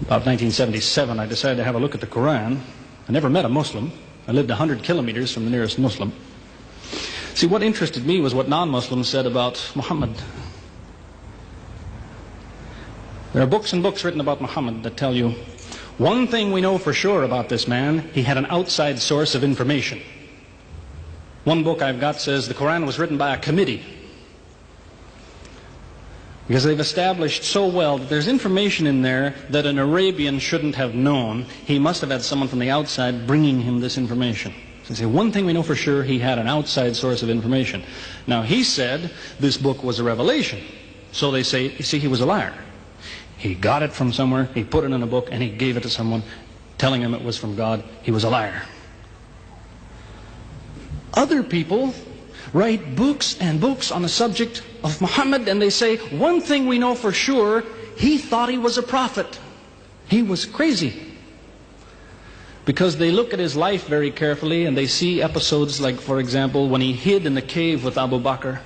About 1977, I decided to have a look at the Quran. I never met a Muslim. I lived 100 kilometers from the nearest Muslim. See, what interested me was what non-Muslims said about Muhammad. There are books and books written about Muhammad that tell you, one thing we know for sure about this man, he had an outside source of information. One book I've got says the Quran was written by a committee, because they've established so well that there's information in there that an Arabian shouldn't have known. He must have had someone from the outside bringing him this information. So they say, one thing we know for sure, he had an outside source of information. Now, he said this book was a revelation. So they say, you see, he was a liar. He got it from somewhere, he put it in a book, and he gave it to someone, telling him it was from God. He was a liar. Other people write books and books on the subject of Muhammad, and they say, one thing we know for sure, he thought he was a prophet. He was crazy. Because they look at his life very carefully, and they see episodes like, for example, when he hid in the cave with Abu Bakr.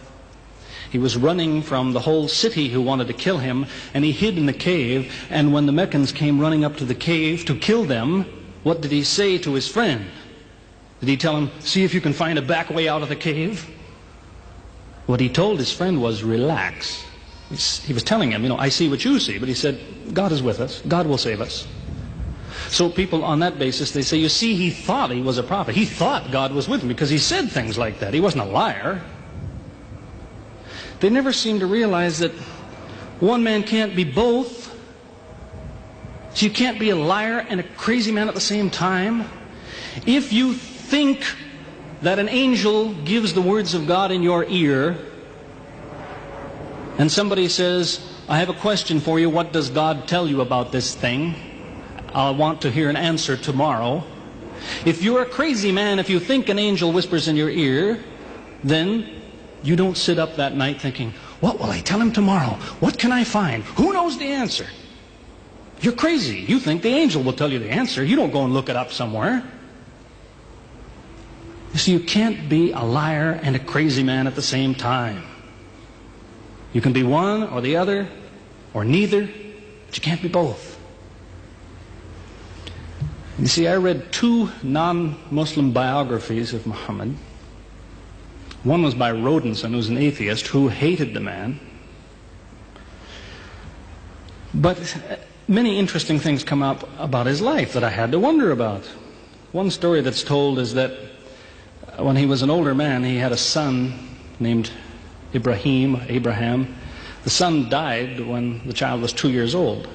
He was running from the whole city who wanted to kill him, and he hid in the cave, and when the Meccans came running up to the cave to kill them, what did he say to his friend? Did he tell him, see if you can find a back way out of the cave? What he told his friend was, relax. He was telling him, I see what you see, but he said, God is with us, God will save us. So people on that basis, they say, you see, he thought he was a prophet. He thought God was with him because he said things like that. He wasn't a liar. They never seem to realize that one man can't be both. So you can't be a liar and a crazy man at the same time. If you think that an angel gives the words of God in your ear, and somebody says, I have a question for you, what does God tell you about this thing? I want to hear an answer tomorrow. If you're a crazy man, if you think an angel whispers in your ear, then you don't sit up that night thinking, what will I tell him tomorrow? What can I find? Who knows the answer? You're crazy. You think the angel will tell you the answer. You don't go and look it up somewhere. You see, you can't be a liar and a crazy man at the same time. You can be one or the other, or neither, but you can't be both. You see, I read 2 non-Muslim biographies of Muhammad. One was by Rodenson, who's an atheist, who hated the man. But many interesting things come up about his life that I had to wonder about. One story that's told is that when he was an older man, he had a son named Abraham. The son died when the child was 2 years old.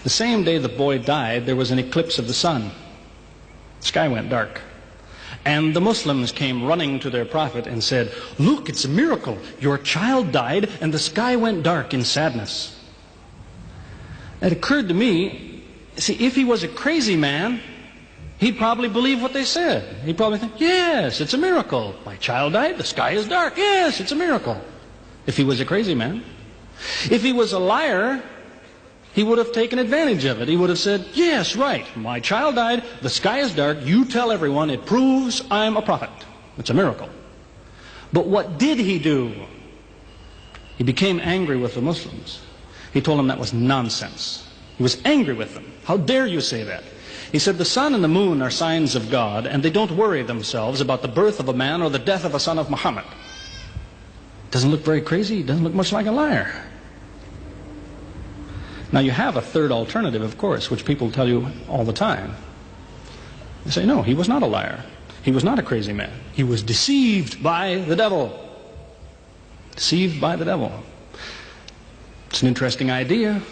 The same day the boy died, there was an eclipse of the sun. The sky went dark. And the Muslims came running to their prophet and said, look, it's a miracle. Your child died and the sky went dark in sadness. It occurred to me, see, if he was a crazy man, he'd probably believe what they said. He'd probably think, yes, it's a miracle. My child died, the sky is dark. Yes, it's a miracle. If he was a crazy man. If he was a liar, he would have taken advantage of it. He would have said, yes, right, my child died, the sky is dark, you tell everyone, it proves I'm a prophet. It's a miracle. But what did he do? He became angry with the Muslims. He told them that was nonsense. He was angry with them. How dare you say that? He said, the sun and the moon are signs of God, and they don't worry themselves about the birth of a man or the death of a son of Muhammad. Doesn't look very crazy. Doesn't look much like a liar. Now you have a third alternative, of course, which people tell you all the time. They say, no, he was not a liar. He was not a crazy man. He was deceived by the devil. Deceived by the devil. It's an interesting idea.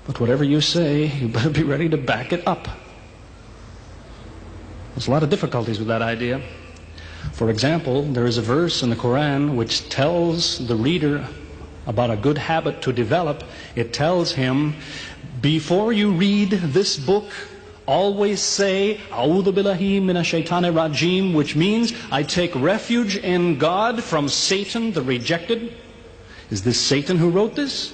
But whatever you say, you better be ready to back it up. There's a lot of difficulties with that idea. For example, there is a verse in the Quran which tells the reader about a good habit to develop. It tells him, before you read this book, always say, A'udhu billahi minash shaitani rajim, which means, I take refuge in God from Satan the rejected. Is this Satan who wrote this?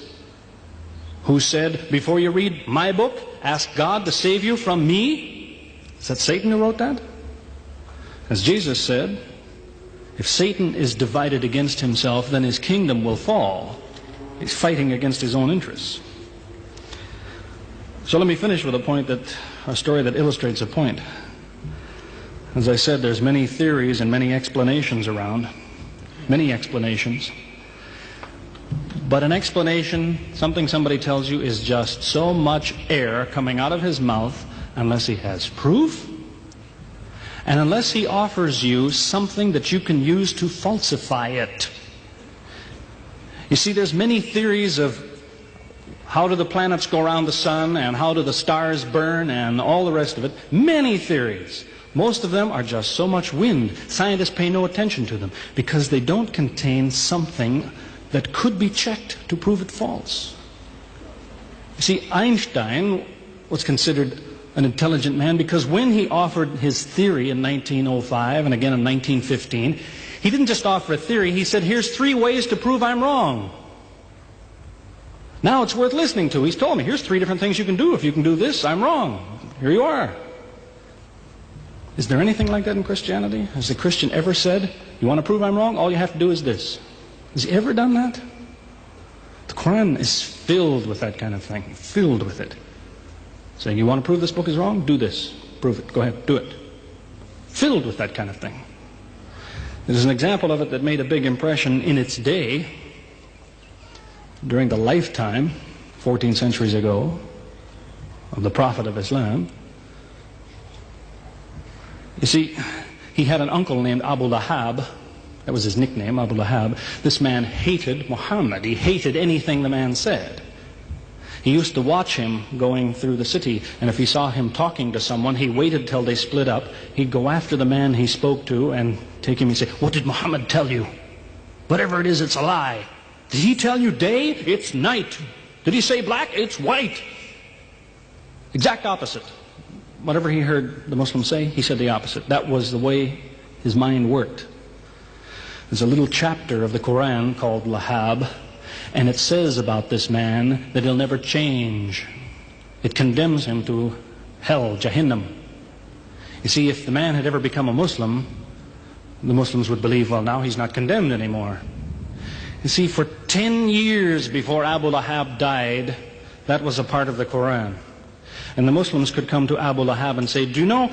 Who said, before you read my book, ask God to save you from me? Is that Satan who wrote that? As Jesus said, if Satan is divided against himself, then his kingdom will fall. He's fighting against his own interests. So let me finish with a story that illustrates a point. As I said, there's many theories and many explanations around. Many explanations. But an explanation, something somebody tells you, is just so much air coming out of his mouth unless he has proof and unless he offers you something that you can use to falsify it. You see, there's many theories of how do the planets go around the sun and how do the stars burn and all the rest of it. Many theories. Most of them are just so much wind. Scientists pay no attention to them because they don't contain something that could be checked to prove it false. You see, Einstein was considered an intelligent man because when he offered his theory in 1905 and again in 1915, he didn't just offer a theory, he said, here's 3 ways to prove I'm wrong. Now it's worth listening to. He's told me, here's 3 different things you can do. If you can do this, I'm wrong. Here you are. Is there anything like that in Christianity? Has the Christian ever said, you want to prove I'm wrong? All you have to do is this. Has he ever done that? The Quran is filled with that kind of thing. Filled with it. Saying, you want to prove this book is wrong? Do this. Prove it. Go ahead. Do it. Filled with that kind of thing. There's an example of it that made a big impression in its day, during the lifetime, 14 centuries ago, of the Prophet of Islam. You see, he had an uncle named Abu Lahab. That was his nickname, Abu Lahab. This man hated Muhammad. He hated anything the man said. He used to watch him going through the city, and if he saw him talking to someone, he waited till they split up. He'd go after the man he spoke to and take him and say, what did Muhammad tell you? Whatever it is, it's a lie. Did he tell you day? It's night. Did he say black? It's white. Exact opposite. Whatever he heard the Muslims say, he said the opposite. That was the way his mind worked. There's a little chapter of the Quran called Lahab, and it says about this man that he'll never change. It condemns him to hell, Jahannam. You see, if the man had ever become a Muslim, the Muslims would believe, well, now he's not condemned anymore. You see, for 10 years before Abu Lahab died, that was a part of the Quran. And the Muslims could come to Abu Lahab and say, do you know,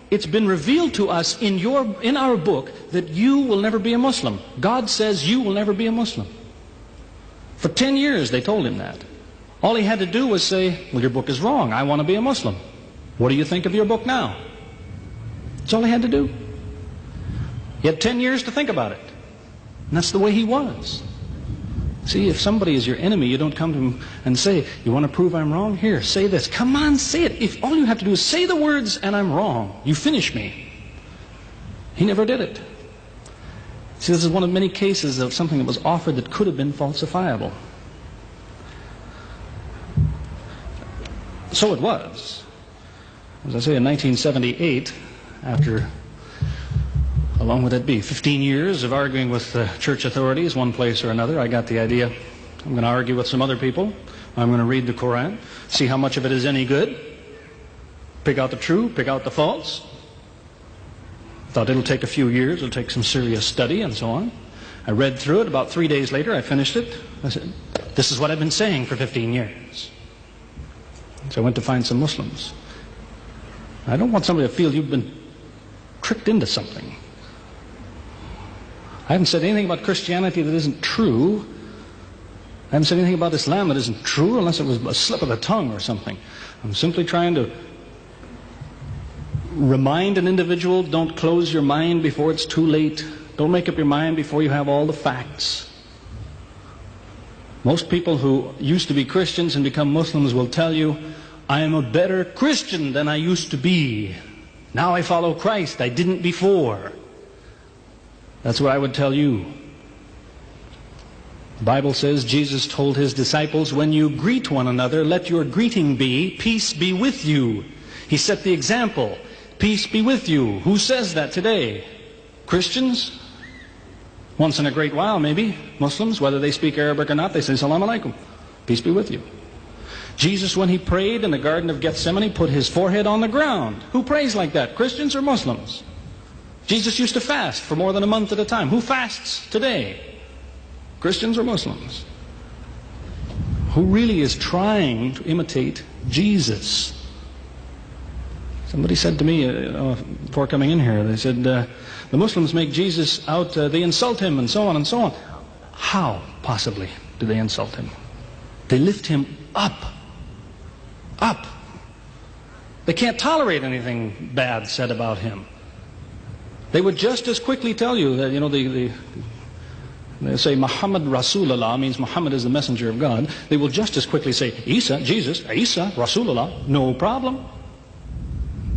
it's been revealed to us in our book that you will never be a Muslim. God says you will never be a Muslim. For 10 years they told him that. All he had to do was say, well, your book is wrong. I want to be a Muslim. What do you think of your book now? That's all he had to do. He had 10 years to think about it. And that's the way he was. See, if somebody is your enemy, you don't come to him and say, you want to prove I'm wrong? Here, say this. Come on, say it. If all you have to do is say the words and I'm wrong, you finish me. He never did it. See, this is one of many cases of something that was offered that could have been falsifiable. So it was. As I say, in 1978, after, how long would that be? 15 years of arguing with the church authorities, one place or another, I got the idea. I'm going to argue with some other people. I'm going to read the Quran, see how much of it is any good, pick out the true, pick out the false. Thought it'll take a few years, it'll take some serious study and so on. I read through it. About 3 days later, I finished it. I said, this is what I've been saying for 15 years. So I went to find some Muslims. I don't want somebody to feel you've been tricked into something. I haven't said anything about Christianity that isn't true. I haven't said anything about Islam that isn't true, unless it was a slip of the tongue or something. I'm simply trying to remind an individual, don't close your mind before it's too late. Don't make up your mind before you have all the facts. Most people who used to be Christians and become Muslims will tell you, I am a better Christian than I used to be. Now I follow Christ. I didn't before. That's what I would tell you. The Bible says Jesus told his disciples, when you greet one another, let your greeting be, peace be with you. He set the example. Peace be with you. Who says that today? Christians? Once in a great while, maybe. Muslims, whether they speak Arabic or not, they say, Salaam alaikum. Peace be with you. Jesus, when he prayed in the Garden of Gethsemane, put his forehead on the ground. Who prays like that? Christians or Muslims? Jesus used to fast for more than a month at a time. Who fasts today? Christians or Muslims? Who really is trying to imitate Jesus. Somebody said to me before coming in here, they said, the Muslims make Jesus out, they insult him and so on and so on. How, possibly, do they insult him? They lift him up. Up. They can't tolerate anything bad said about him. They would just as quickly tell you that, they say Muhammad Rasulullah means Muhammad is the messenger of God. They will just as quickly say Isa, Jesus, Isa, Rasulullah, no problem.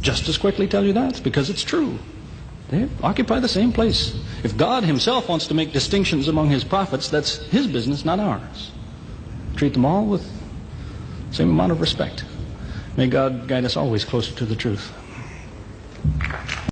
Just as quickly tell you that, because it's true. They occupy the same place. If God himself wants to make distinctions among his prophets, that's his business, not ours. Treat them all with the same amount of respect. May God guide us always closer to the truth.